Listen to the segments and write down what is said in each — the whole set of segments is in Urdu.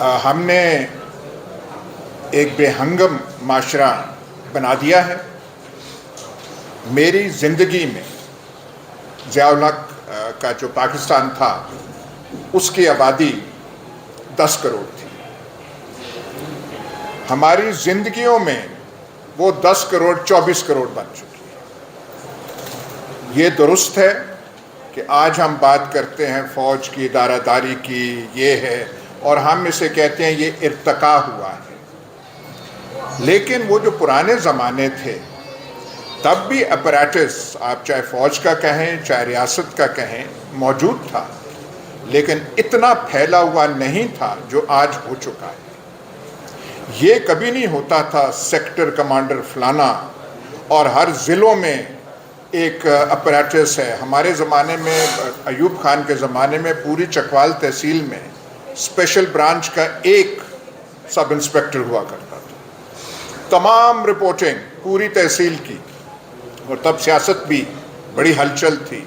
ہم نے ایک بے ہنگم معاشرہ بنا دیا ہے۔ میری زندگی میں ضیاء الحق کا جو پاکستان تھا اس کی آبادی 10 کروڑ تھی۔ ہماری زندگیوں میں وہ 10 کروڑ 24 کروڑ بن چکی ہے۔ یہ درست ہے کہ آج ہم بات کرتے ہیں فوج کی ادارہ داری کی، یہ ہے، اور ہم اسے کہتے ہیں یہ ارتقا ہوا ہے، لیکن وہ جو پرانے زمانے تھے تب بھی اپریٹس، آپ چاہے فوج کا کہیں چاہے ریاست کا کہیں، موجود تھا، لیکن اتنا پھیلا ہوا نہیں تھا جو آج ہو چکا ہے۔ یہ کبھی نہیں ہوتا تھا سیکٹر کمانڈر فلانا اور ہر ضلعوں میں ایک اپریٹس ہے۔ ہمارے زمانے میں، ایوب خان کے زمانے میں، پوری چکوال تحصیل میں اسپیشل برانچ کا ایک سب انسپیکٹر ہوا کرتا تھا، تمام رپورٹنگ پوری تحصیل کی، اور تب سیاست بھی بڑی ہلچل تھی،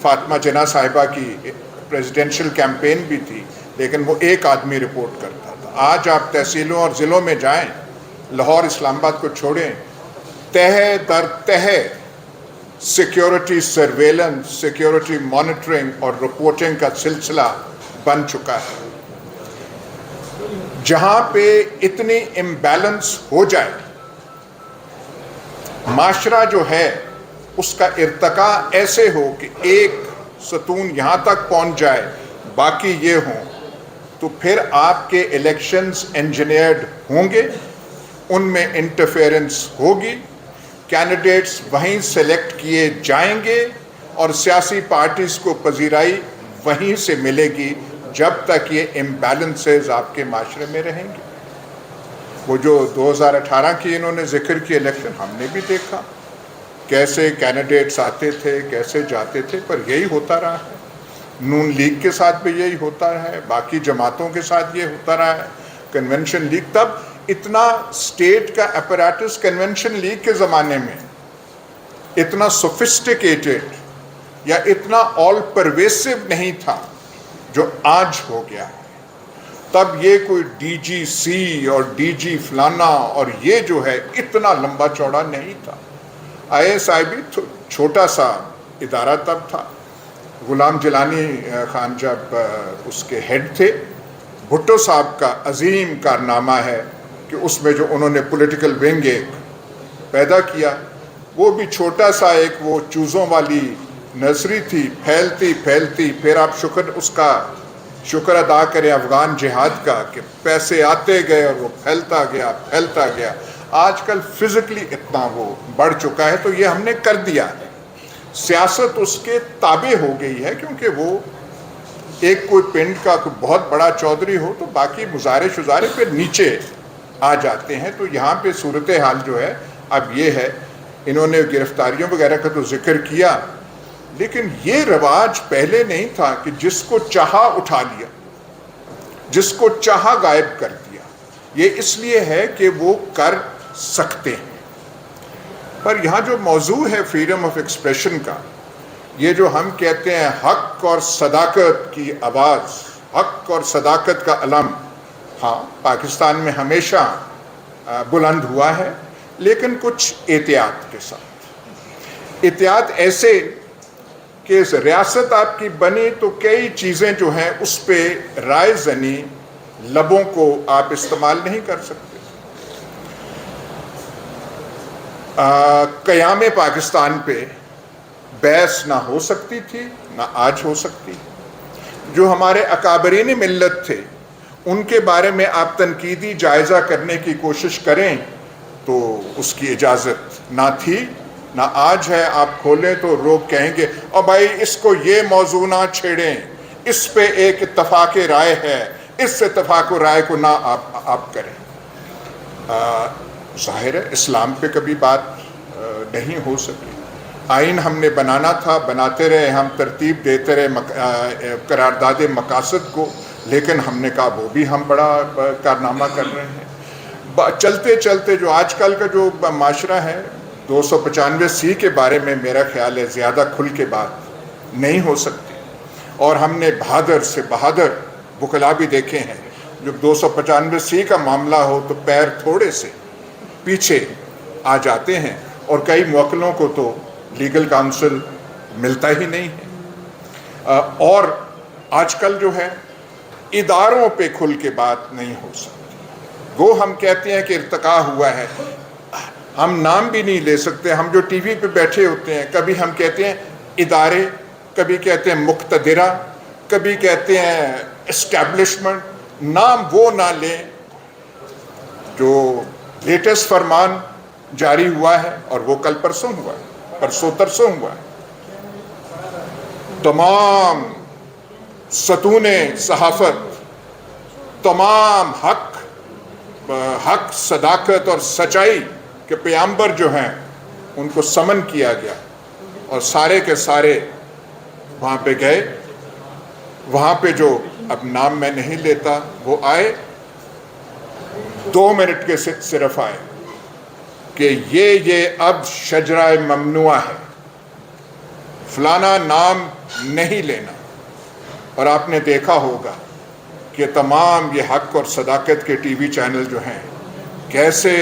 فاطمہ جناح صاحبہ کی پریزیڈنشل کیمپین بھی تھی، لیکن وہ ایک آدمی رپورٹ کرتا تھا۔ آج آپ تحصیلوں اور ضلعوں میں جائیں، لاہور اسلام آباد کو چھوڑیں، تہہ در تہہ سیکیورٹی سرویلنس، سیکیورٹی مانیٹرنگ اور رپورٹنگ کا سلسلہ بن چکا ہے۔ جہاں پہ اتنی امبیلنس ہو جائے، معاشرہ جو ہے اس کا ارتقاء ایسے ہو کہ ایک ستون یہاں تک پہنچ جائے، باقی یہ ہوں، تو پھر آپ کے الیکشنز انجینئرڈ ہوں گے، ان میں انٹرفیئرنس ہوگی، کینڈیڈیٹس وہیں سلیکٹ کیے جائیں گے، اور سیاسی پارٹیز کو پذیرائی وہیں سے ملے گی جب تک یہ امبیلنسز آپ کے معاشرے میں رہیں گے۔ وہ جو 2018 کی انہوں نے ذکر کی الیکشن، ہم نے بھی دیکھا کیسے کینڈیڈیٹس آتے تھے، کیسے جاتے تھے، پر یہی ہوتا رہا ہے۔ نون لیگ کے ساتھ بھی یہی ہوتا رہا ہے، باقی جماعتوں کے ساتھ یہ ہوتا رہا ہے، کنونشن لیگ۔ تب اتنا اسٹیٹ کا اپریٹس کنونشن لیگ کے زمانے میں اتنا سوفسٹیکیٹڈ یا اتنا آل پرویسو نہیں تھا جو آج ہو گیا ہے۔ تب یہ کوئی ڈی جی سی اور ڈی جی فلانا اور یہ جو ہے اتنا لمبا چوڑا نہیں تھا۔ آئی ایس آئی بھی چھوٹا سا ادارہ تب تھا۔ غلام جیلانی خان جب اس کے ہیڈ تھے، بھٹو صاحب کا عظیم کارنامہ ہے کہ اس میں جو انہوں نے پولیٹیکل ونگ ایک پیدا کیا، وہ بھی چھوٹا سا ایک وہ چوزوں والی نرسری تھی، پھیلتی پھیلتی، پھر آپ اس کا شکر ادا کریں افغان جہاد کا کہ پیسے آتے گئے اور وہ پھیلتا گیا پھیلتا گیا۔ آج کل فزیکلی اتنا وہ بڑھ چکا ہے، تو یہ ہم نے کر دیا ہے۔ سیاست اس کے تابع ہو گئی ہے، کیونکہ وہ ایک کوئی پنڈ کا کوئی بہت بڑا چودھری ہو تو باقی مظاہرے شظاہرے پھر نیچے آ جاتے ہیں۔ تو یہاں پہ صورتحال جو ہے اب یہ ہے، انہوں نے گرفتاریوں وغیرہ کا تو ذکر کیا، لیکن یہ رواج پہلے نہیں تھا کہ جس کو چاہا اٹھا لیا، جس کو چاہا غائب کر دیا۔ یہ اس لیے ہے کہ وہ کر سکتے ہیں۔ پر یہاں جو موضوع ہے فریڈم آف ایکسپریشن کا، یہ جو ہم کہتے ہیں حق اور صداقت کی آواز، حق اور صداقت کا علم، ہاں پاکستان میں ہمیشہ بلند ہوا ہے، لیکن کچھ احتیاط کے ساتھ۔ احتیاط ایسے کہ ریاست آپ کی بنی تو کئی چیزیں جو ہیں اس پہ رائے زنی، لبوں کو آپ استعمال نہیں کر سکتے۔ قیام پاکستان پہ بحث نہ ہو سکتی تھی، نہ آج ہو سکتی۔ جو ہمارے اکابرین ملت تھے، ان کے بارے میں آپ تنقیدی جائزہ کرنے کی کوشش کریں تو اس کی اجازت نہ تھی، نہ آج ہے۔ آپ کھولیں تو لوگ کہیں گے اور بھائی اس کو یہ موضوع نہ چھیڑیں، اس پہ ایک اتفاق رائے ہے، اس اتفاق رائے کو نہ آپ کریں۔ ظاہر ہے اسلام پہ کبھی بات نہیں ہو سکی۔ آئین ہم نے بنانا تھا، بناتے رہے، ہم ترتیب دیتے رہے قرارداد مقاصد کو، لیکن ہم نے کہا وہ بھی ہم بڑا کارنامہ کر رہے ہیں۔ چلتے چلتے جو آج کل کا جو معاشرہ ہے، 295 کے بارے میں میرا خیال ہے زیادہ کھل کے بات نہیں ہو سکتی، اور ہم نے بہادر سے بہادر وکلا بھی دیکھے ہیں جب 295C کا معاملہ ہو تو پیر تھوڑے سے پیچھے آ جاتے ہیں اور کئی موکلوں کو تو لیگل کاؤنسل ملتا ہی نہیں ہے. اور آج کل جو ہے اداروں پہ کھل کے بات نہیں ہو سکتی. وہ ہم کہتے ہیں کہ ارتقا ہوا ہے، ہم نام بھی نہیں لے سکتے. ہم جو ٹی وی پہ بیٹھے ہوتے ہیں کبھی ہم کہتے ہیں ادارے، کبھی کہتے ہیں مقتدرہ، کبھی کہتے ہیں اسٹیبلشمنٹ. نام وہ نہ لیں. جو لیٹسٹ فرمان جاری ہوا ہے اور وہ کل پرسوں ہوا ہے، پرسوں ترسوں ہوا ہے، تمام ستون صحافت، تمام حق صداقت اور سچائی کے پیامبر جو ہیں ان کو سمن کیا گیا اور سارے کے سارے وہاں پہ گئے. وہاں پہ جو اب نام میں نہیں لیتا وہ آئے، 2 منٹ کے صرف آئے کہ یہ اب شجرہ ممنوع ہے، فلانا نام نہیں لینا. اور آپ نے دیکھا ہوگا کہ تمام یہ حق اور صداقت کے ٹی وی چینل جو ہیں کیسے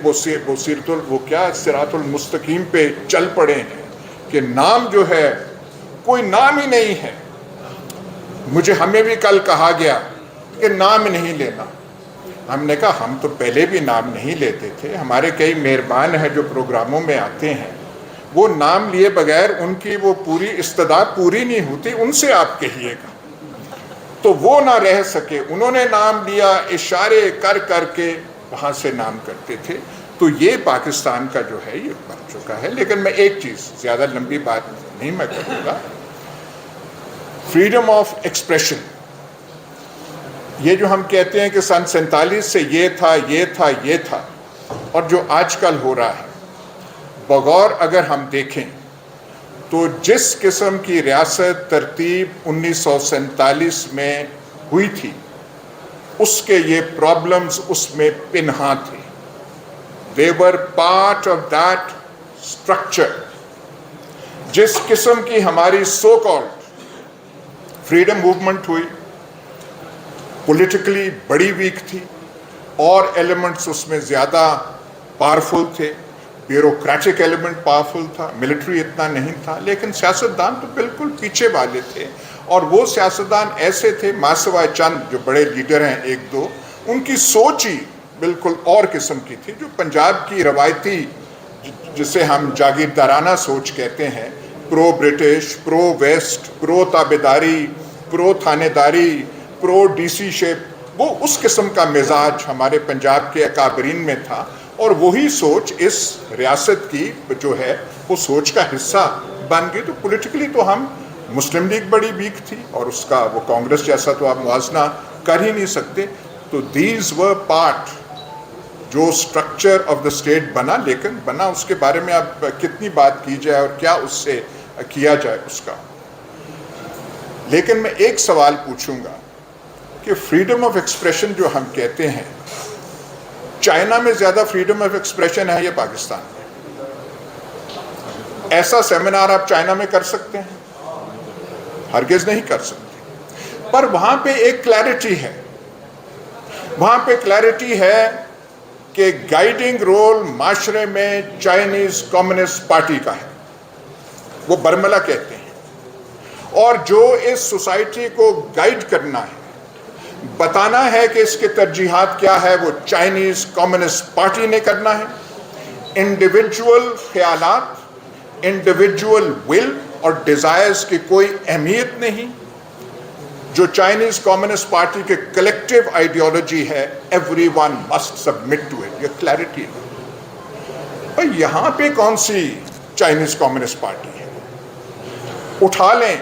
وہ کیا صراط المستقیم پہ چل پڑے ہیں کہ نام جو ہے کوئی نام ہی نہیں ہے. ہمیں بھی کل کہا گیا کہ نام نہیں لینا. ہم نے کہا ہم تو پہلے بھی نام نہیں لیتے تھے، ہمارے کئی مہربان ہیں جو پروگراموں میں آتے ہیں، وہ نام لیے بغیر ان کی وہ پوری استعداد پوری نہیں ہوتی، ان سے آپ کہیے گا. تو وہ نہ رہ سکے، انہوں نے نام لیا، اشارے کر کر کے وہاں سے نام کرتے تھے. تو یہ پاکستان کا جو ہے یہ بن چکا ہے. لیکن میں ایک چیز، زیادہ لمبی بات نہیں میں کروں گا، فریڈم آف ایکسپریشن، یہ جو ہم کہتے ہیں کہ سن 47 سے یہ تھا اور جو آج کل ہو رہا ہے، بغور اگر ہم دیکھیں تو جس قسم کی ریاست ترتیب 1947 میں ہوئی تھی اس کے یہ پرابلمز اس میں پنہاں تھے. They were part of that structure. جس قسم کی ہماری سو کالڈ فریڈم موومنٹ ہوئی، پولیٹیکلی بڑی ویک تھی، اور ایلیمنٹس اس میں زیادہ پاورفل تھے. بیوروکریٹک ایلیمنٹ پاورفل تھا، ملٹری اتنا نہیں تھا، لیکن سیاستدان تو بالکل پیچھے والے تھے. اور وہ سیاستدان ایسے تھے، ماسوائے چند جو بڑے لیڈر ہیں 1-2، ان کی سوچ ہی بالکل اور قسم کی تھی. جو پنجاب کی روایتی جسے ہم جاگیردارانہ سوچ کہتے ہیں، پرو برٹش، پرو ویسٹ، پرو تابیداری، پرو تھانے داری، پرو ڈی سی شپ، وہ اس قسم کا مزاج ہمارے پنجاب کے اکابرین میں تھا. اور وہی سوچ اس ریاست کی جو ہے وہ سوچ کا حصہ بن گئی. تو پولیٹیکلی تو ہم مسلم لیگ بڑی ویک تھی اور اس کا وہ کانگریس جیسا تو آپ موازنہ کر ہی نہیں سکتے. تو دیز ور پارٹ جو سٹرکچر آف دا اسٹیٹ بنا، لیکن بنا اس کے بارے میں اب کتنی بات کی جائے اور کیا اس سے کیا جائے اس کا. لیکن میں ایک سوال پوچھوں گا کہ فریڈم آف ایکسپریشن جو ہم کہتے ہیں، چائنا میں زیادہ فریڈم آف ایکسپریشن ہے یا پاکستان میں؟ ایسا سیمینار آپ چائنا میں کر سکتے ہیں؟ ہرگز نہیں کر سکتے. پر وہاں پہ ایک کلیرٹی ہے، وہاں پہ کلیرٹی ہے کہ گائیڈنگ رول معاشرے میں چائنیز کمیونسٹ پارٹی کا ہے، وہ برملا کہتے ہیں. اور جو اس سوسائٹی کو گائیڈ کرنا ہے، بتانا ہے کہ اس کے ترجیحات کیا ہے، وہ چائنیز کمیونسٹ پارٹی نے کرنا ہے. انڈیویجول خیالات، انڈیویجول ول اور ڈیزائرز کی کوئی اہمیت نہیں. جو چائنیز کمیونسٹ پارٹی کے کلیکٹیو آئیڈیالوجی ہے، everyone must submit to it, یہ کلیرٹی ہے. بھائی یہاں پہ کون سی چائنیز کمیونسٹ پارٹی ہے؟ اٹھا لیں،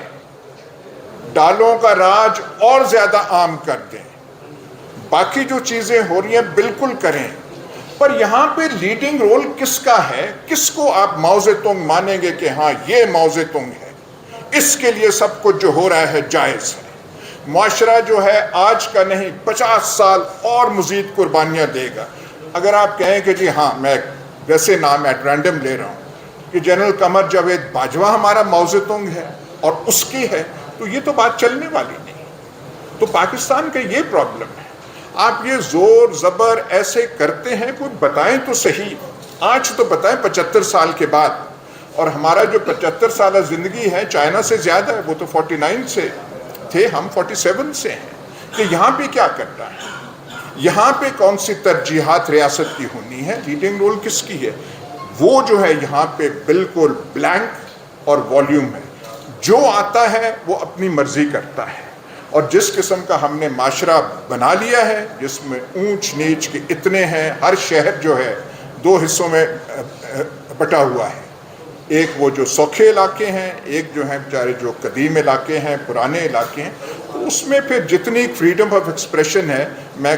ڈالوں کا راج اور زیادہ عام کر دیں، باقی جو چیزیں ہو رہی ہیں بالکل کریں. پر یہاں پہ لیڈنگ رول کس کا ہے؟ کس کو آپ ماؤ زیدونگ مانیں گے کہ ہاں یہ ماؤ زیدونگ ہے، اس کے لیے سب کچھ جو ہو رہا ہے جائز ہے؟ معاشرہ جو ہے آج کا نہیں 50 سال اور مزید قربانیاں دے گا. اگر آپ کہیں کہ جی ہاں میں ویسے نام ایٹ رینڈم لے رہا ہوں کہ جنرل قمر جاوید باجوہ ہمارا ماؤ زیدونگ ہے اور اس کی ہے، تو یہ تو بات چلنے والی نہیں. تو پاکستان کا یہ پرابلم ہے. آپ یہ زور زبر ایسے کرتے ہیں، کوئی بتائیں تو صحیح، آج تو بتائیں 75 سال کے بعد، اور ہمارا جو 75 سالہ زندگی ہے چائنا سے زیادہ ہے، وہ تو 49 سے تھے، ہم 47 سے ہیں، کہ یہاں پہ کیا کرنا ہے، یہاں پہ کون سی ترجیحات ریاست کی ہونی ہے، لیڈنگ رول کس کی ہے، وہ جو ہے یہاں پہ بالکل بلینک اور والیوم ہے، جو آتا ہے وہ اپنی مرضی کرتا ہے، اور جس قسم کا ہم نے معاشرہ بنا لیا ہے جس میں اونچ نیچ کے اتنے ہیں، ہر شہر جو ہے 2 حصوں میں بٹا ہوا ہے، ایک وہ جو سوکھے علاقے ہیں، ایک جو ہیں بیچارے جو قدیم علاقے ہیں، پرانے علاقے ہیں، اس میں پھر جتنی فریڈم آف ایکسپریشن ہے، میں